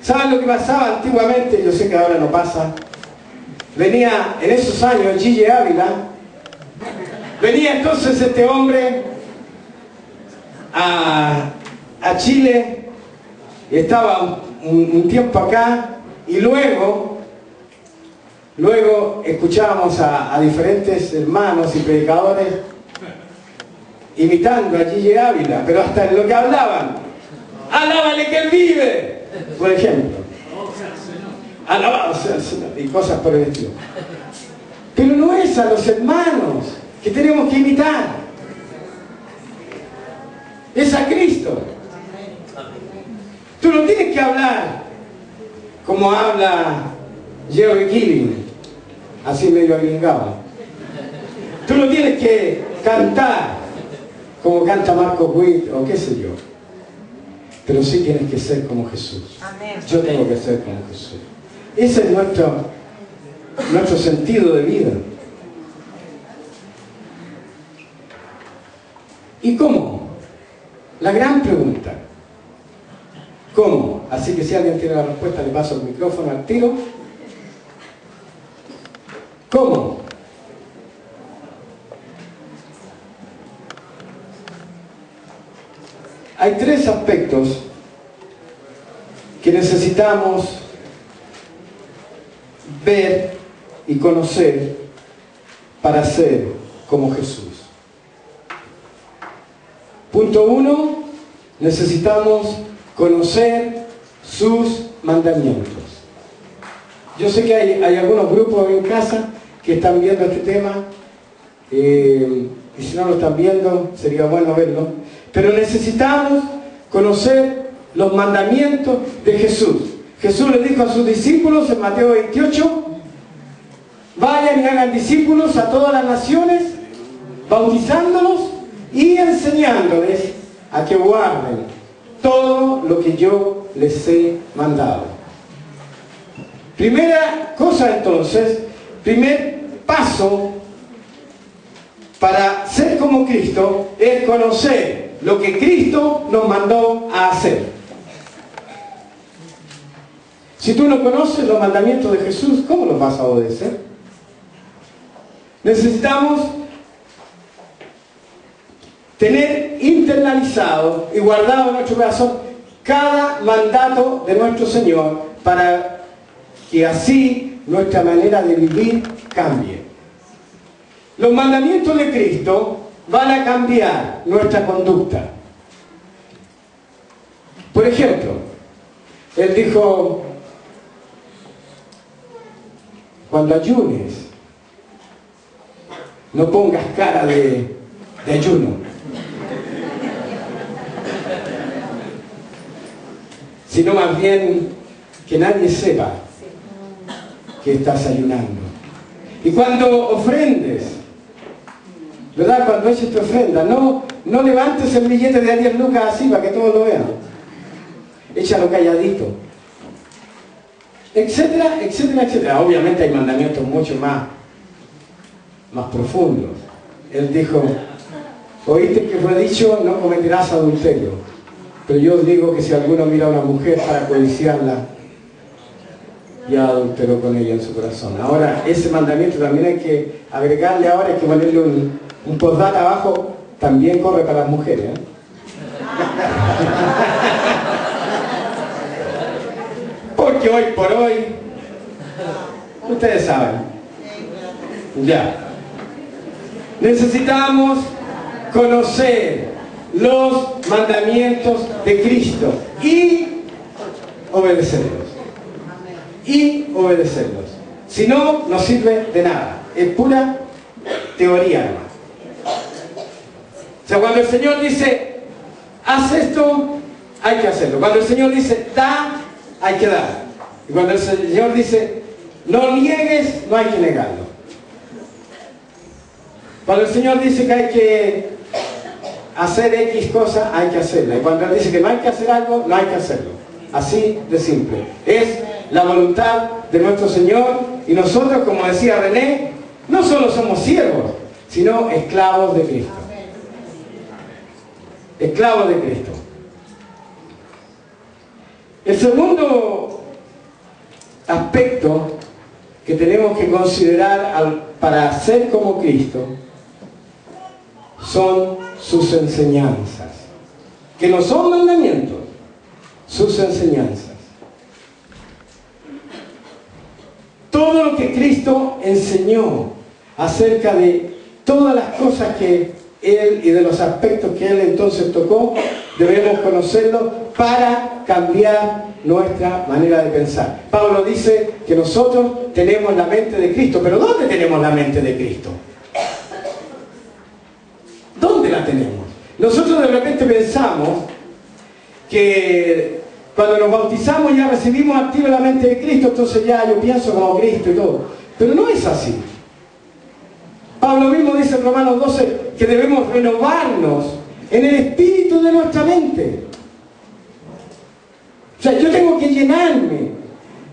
¿Saben lo que pasaba antiguamente? Yo sé que ahora no pasa. Venía en esos años Gille Ávila. Venía entonces este hombre a Chile y estaba un tiempo acá, y luego escuchábamos a diferentes hermanos y predicadores imitando a Gille Ávila, pero hasta en lo que hablaban: alábale que él vive, por ejemplo, alabado sea el Señor, y cosas por el estilo. Pero no es a los hermanos que tenemos que imitar, es a Cristo. Tú no tienes que hablar como habla Jerry Killing, así medio agringado. Tú no tienes que cantar como canta Marco Witt o qué sé yo. Pero sí tienes que ser como Jesús. Yo tengo que ser como Jesús. Ese es nuestro sentido de vida. ¿Y cómo? La gran pregunta. ¿Cómo? Así que si alguien tiene la respuesta, le paso el micrófono al tiro. ¿Cómo? Hay tres aspectos que necesitamos ver y conocer para ser como Jesús. Punto 1, necesitamos conocer sus mandamientos. Yo sé que hay algunos grupos en casa que están viendo este tema, y si no lo están viendo, sería bueno verlo. Pero necesitamos conocer los mandamientos de Jesús. Jesús le dijo a sus discípulos en Mateo 28: vayan y hagan discípulos a todas las naciones, bautizándolos y enseñándoles a que guarden todo lo que yo les he mandado. Primera cosa entonces, primer paso para ser como Cristo es conocer lo que Cristo nos mandó a hacer. Si tú no conoces los mandamientos de Jesús, ¿cómo los vas a obedecer? Necesitamos tener internalizado y guardado en nuestro corazón cada mandato de nuestro Señor, para que así nuestra manera de vivir cambie. Los mandamientos de Cristo van a cambiar nuestra conducta. Por ejemplo, Él dijo: cuando ayunes, no pongas cara de ayuno, sino más bien que nadie sepa que estás ayunando. Y cuando ofrendes, ¿verdad? Cuando eches tu ofrenda, no levantes el billete de 10 lucas así para que todos lo vean. Échalo calladito. Etcétera, etcétera, etcétera. Obviamente hay mandamientos mucho más profundos. Él dijo: oíste que fue dicho, no cometerás adulterio. Pero yo os digo que si alguno mira a una mujer para codiciarla, ya adulteró con ella en su corazón. Ahora, ese mandamiento también hay que agregarle, ahora hay que ponerle un postdata abajo: también corre para las mujeres, ¿eh? Porque hoy por hoy, ustedes saben, ya, necesitamos conocer los mandamientos de Cristo y obedecerlos. Y obedecerlos. Si no, no sirve de nada. Es pura teoría nomás. O sea, cuando el Señor dice: haz esto, hay que hacerlo. Cuando el Señor dice: da, hay que dar. Y cuando el Señor dice: no niegues, no hay que negarlo. Cuando el Señor dice que hay que hacer X cosa, hay que hacerla. Y cuando Él dice que no hay que hacer algo, no hay que hacerlo. Así de simple. Es la voluntad de nuestro Señor, y nosotros, como decía René, no solo somos siervos, sino esclavos de Cristo. Esclavos de Cristo. El segundo aspectos que tenemos que considerar para ser como Cristo son sus enseñanzas, que no son mandamientos, sus enseñanzas. Todo lo que Cristo enseñó acerca de todas las cosas que Él y de los aspectos que Él entonces tocó, debemos conocerlo para cambiar nuestra manera de pensar. Pablo dice que nosotros tenemos la mente de Cristo, pero ¿dónde tenemos la mente de Cristo? ¿Dónde la tenemos? Nosotros de repente pensamos que cuando nos bautizamos ya recibimos activa la mente de Cristo, entonces ya yo pienso como Cristo y todo. Pero no es así. Pablo mismo dice en Romanos 12 que debemos renovarnos en el espíritu de nuestra mente. O sea, yo tengo que llenarme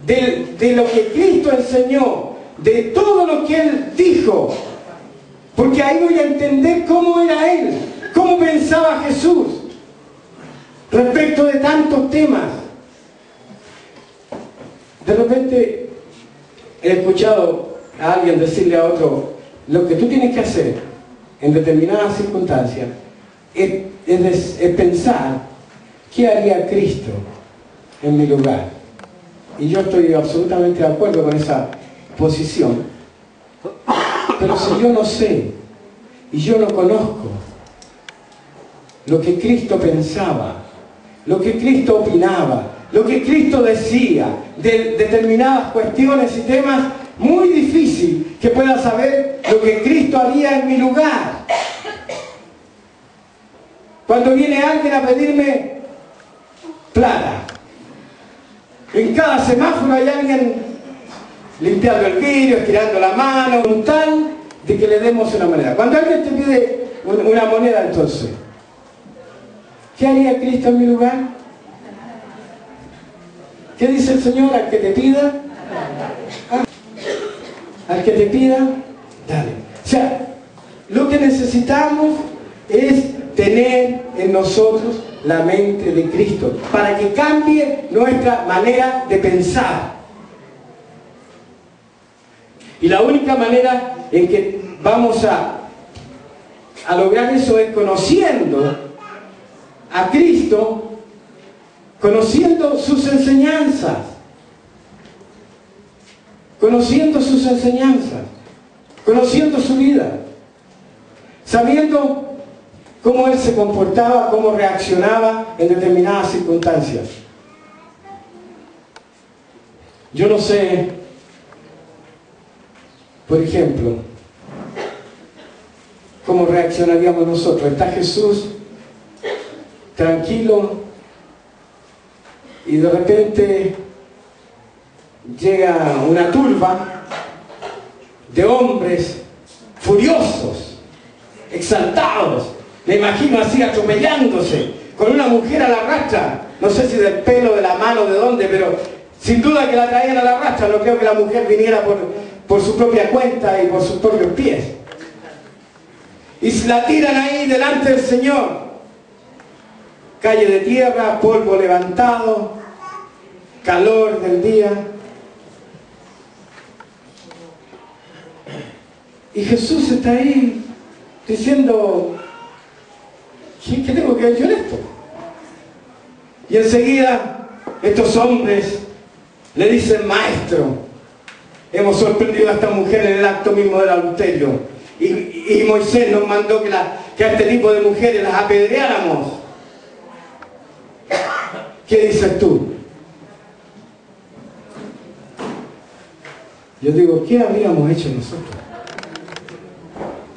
de lo que Cristo enseñó, de todo lo que Él dijo, porque ahí voy a entender cómo era Él, cómo pensaba Jesús respecto de tantos temas. De repente he escuchado a alguien decirle a otro: lo que tú tienes que hacer en determinadas circunstancias es pensar ¿qué haría Cristo en mi lugar? Y yo estoy absolutamente de acuerdo con esa posición. Pero si yo no sé y yo no conozco lo que Cristo pensaba, lo que Cristo opinaba, lo que Cristo decía de determinadas cuestiones y temas, muy difícil que pueda saber lo que Cristo haría en mi lugar. Cuando viene alguien a pedirme plata, en cada semáforo hay alguien limpiando el vidrio, estirando la mano, con tal de que le demos una moneda. Cuando alguien te pide una moneda, entonces, ¿qué haría Cristo en mi lugar? ¿Qué dice el Señor? Al que te pida, al que te pida, dale. O sea, lo que necesitamos es tener en nosotros la mente de Cristo, para que cambie nuestra manera de pensar. Y la única manera en que vamos a lograr eso es conociendo a Cristo, conociendo sus enseñanzas, conociendo sus enseñanzas, conociendo su vida, sabiendo cómo Él se comportaba, cómo reaccionaba en determinadas circunstancias. Yo no sé, por ejemplo, cómo reaccionaríamos nosotros. Está Jesús tranquilo y de repente llega una turba de hombres furiosos, exaltados. Me imagino así atropellándose, con una mujer a la rastra, no sé si del pelo, de la mano, de dónde, pero sin duda que la traían a la rastra. No creo que la mujer viniera por su propia cuenta y por sus propios pies. Y se la tiran ahí delante del Señor. Calle de tierra, polvo levantado, calor del día. Y Jesús está ahí diciendo: ¿qué tengo que ver yo en esto? Y enseguida estos hombres le dicen: maestro, hemos sorprendido a esta mujer en el acto mismo del adulterio, y Moisés nos mandó que a este tipo de mujeres las apedreáramos. ¿Qué dices tú? Yo digo: ¿qué habríamos hecho nosotros?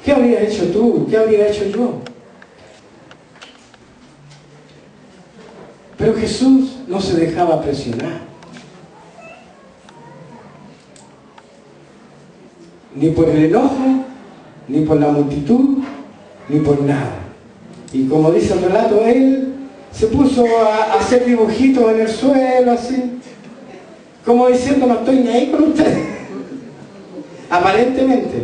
¿Qué habrías hecho tú? ¿Qué habría hecho yo? Pero Jesús no se dejaba presionar, ni por el enojo, ni por la multitud, ni por nada. Y como dice el relato, Él se puso a hacer dibujitos en el suelo, así, como diciendo: no estoy ni ahí con ustedes. Aparentemente,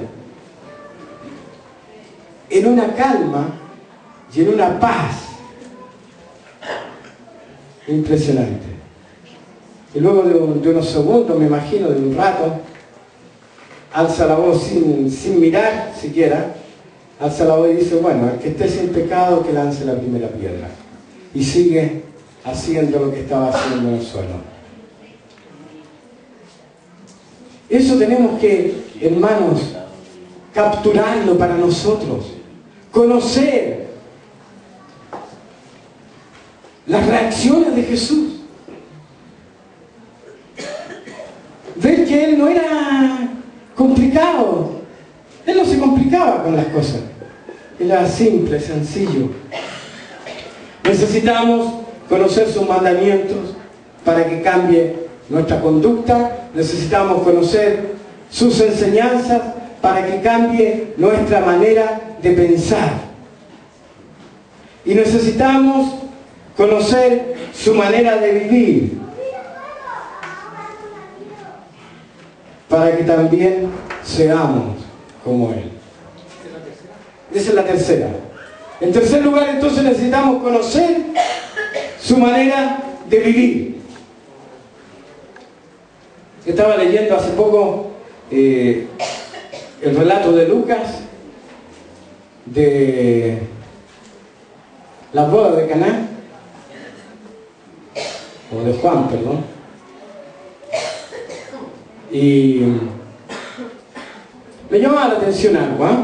en una calma y en una paz impresionante. Y luego de unos segundos, me imagino, de un rato, alza la voz sin mirar siquiera, alza la voz y dice, bueno, el que esté sin pecado que lance la primera piedra. Y sigue haciendo lo que estaba haciendo en el suelo. Eso tenemos que, hermanos, capturarlo para nosotros. Conocer las reacciones de Jesús. Ver que Él no era complicado. Él no se complicaba con las cosas. Él era simple, sencillo. Necesitamos conocer sus mandamientos para que cambie nuestra conducta. Necesitamos conocer sus enseñanzas para que cambie nuestra manera de pensar. Y necesitamos conocer su manera de vivir para que también seamos como Él. Esa es la tercera. En tercer lugar, entonces, necesitamos conocer su manera de vivir. Estaba leyendo hace poco el relato de Lucas de las bodas de Caná, o de Juan, perdón. Y me llamaba la atención algo, ¿eh?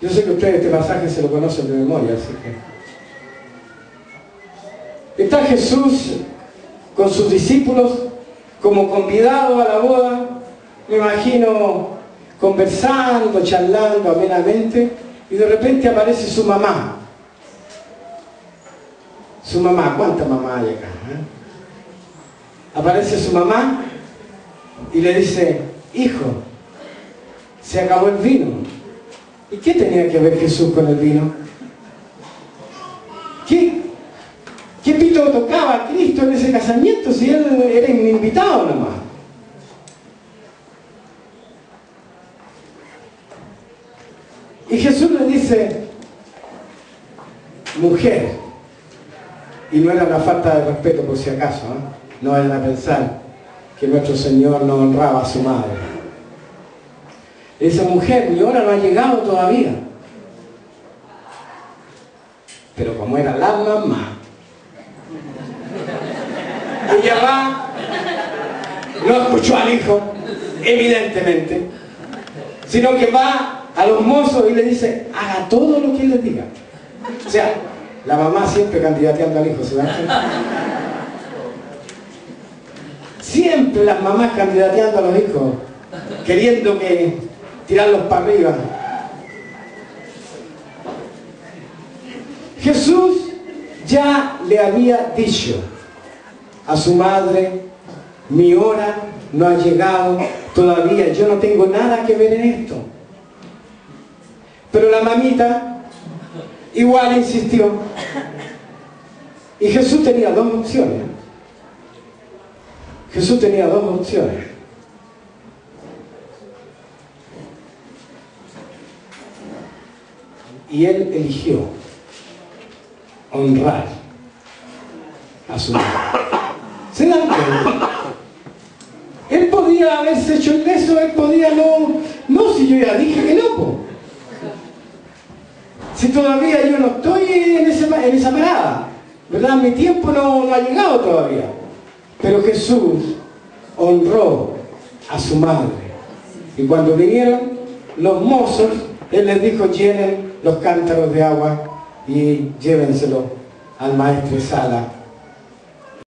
Yo sé que ustedes este pasaje se lo conocen de memoria, así que... Está Jesús con sus discípulos como convidado a la boda, me imagino conversando, charlando amenamente, y de repente aparece su mamá. Su mamá, ¿cuántas mamás hay acá? Aparece su mamá y le dice, hijo, se acabó el vino. ¿Y qué tenía que ver Jesús con el vino? ¿Qué pito tocaba a Cristo en ese casamiento si Él era un invitado nomás? Y Jesús le dice, mujer, y no era una falta de respeto por si acaso, no vayan a pensar que nuestro Señor no honraba a su madre. Esa mujer, mi hora no ha llegado todavía. Pero como era la mamá, ella va, no escuchó al hijo, evidentemente, sino que va a los mozos y le dice, haga todo lo que él les diga. O sea, la mamá siempre candidateando al hijo, ¿se dan cuenta? Siempre las mamás candidateando a los hijos, queriendo que tirarlos para arriba. Jesús ya le había dicho a su madre, mi hora no ha llegado todavía, yo no tengo nada que ver en esto. Pero la mamita igual insistió. Y Jesús tenía dos opciones. Jesús tenía dos opciones. Y Él eligió honrar a su madre. ¿Se dan cuenta? Él podía haberse hecho eso, él podía no, si yo ya dije que no, po. Si todavía yo no estoy en esa parada, ¿verdad? Mi tiempo no ha llegado todavía. Pero Jesús honró a su madre. Y cuando vinieron los mozos, Él les dijo, llenen los cántaros de agua y llévenselo al maestresala